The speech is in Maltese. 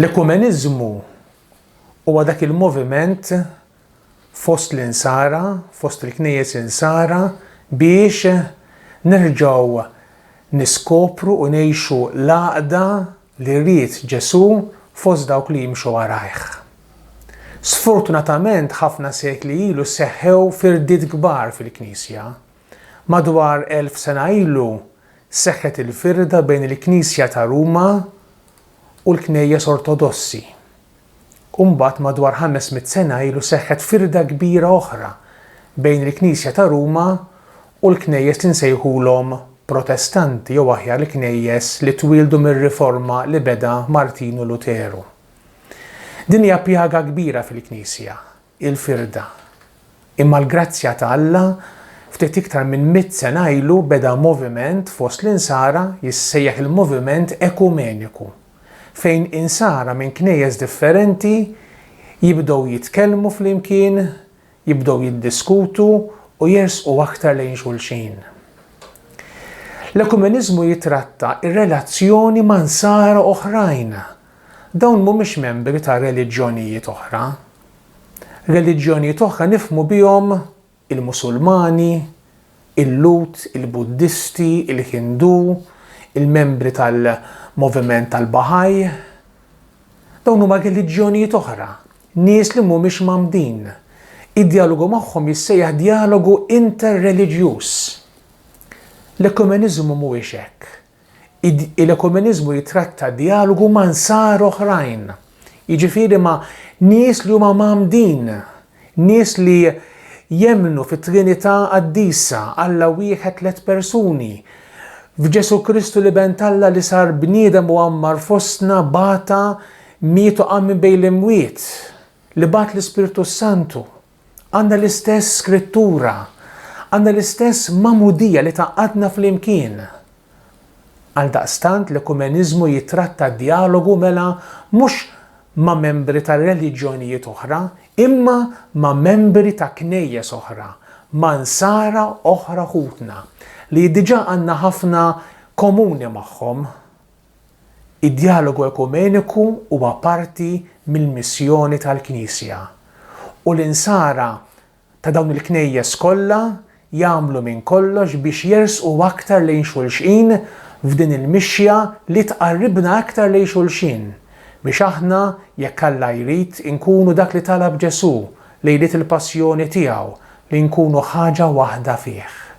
L-ekumeniżmu huwa dak il-moviment fost l-insara, fost il-knejjes insara biex nerġgħu niskopru u ngħixu l-għaqda li rrid Ġesu fost dawk li jimxu warajh. Sfortunatament ħafna sekli ilu seħħew firdiet kbar fil-Knisja. Madwar 1000 sena ilu seħħet il-firda bejn il-Knisja ta' Ruma u l-Knejjes Ortodossi. Mbagħad madwar 500 sena ilu seħħet firda kbira oħra bejn il-Knisja ta' Ruma u l-Knejjes li nsejħulhom Protestanti jew aħjar l-Knejjes li twildu mir-riforma li beda Martinu Luteru. Din hija pjaga kbira fil-Knisja, il-firda. Imma l-grazzja ta' Alla ftit iktar minn 100 sena ilu beda moviment fost l-insara jissejjaħ il-moviment ekumeniku, fejn insara minn knejjes differenti jibdew jitkellmu flimkien, jibdew jiddiskutu u jersqu aktar lejn xulxin. L-ekumeniżmu jitratta ir-relazzjoni ma' insara oħrajn. Dawn mhumiex membri ta' reliġjonijiet oħra. Reliġjonijiet oħra nifhmu bihom il-Musulmani, il-Lut, il-Buddisti, il-Hindu, il-membri tal-moviment tal-Baħaj. Dawn huma reliġjonijiet oħra, nies li mhumiex mamdin. Id-dialogu magħhom jissejjaħ dialogu interreliġjuż. L-ekumeniżmu mhuwiex hekk. L-ekumeniżmu jitratta dialogu ma' nsar oħrajn. Jiġifieri ma' nies li huma mamdin, nies li jemnu fit-Trinità qaddisa Alla wieħed 3 persuni. F'Ġesu Kristu li bent Alla li sar bniedem u għammar fostna bata mietu qam minn bejn l-imwiet li bat l-Ispiritu Santu. Għandna l-istess skrittura, għandna l-istess mamudija li taqqadna fl-imkien. Għaldaqstant l-ekumeniżmu jitratta dialogu mela mhux ma' membri ta' reliġjonijiet oħra, imma ma' membri ta' knejjes oħra, ma' nsara oħra ħutna li diġà għandna ħafna komuni magħhom. Id-dialogu ekumeniku huwa parti mill-missjoni tal-Knisja. U l-insara ta' dawn il-knejjes kollha jagħmlu minn kollox biex jersqu aktar lejn xulxin f'din il-mixja li tqarribna aktar lejn xulxin biex aħna jekk Alla jrid inkunu dak li talab Ġesu lejliet il-passjoni tiegħu li nkunu ħaġa waħda fih.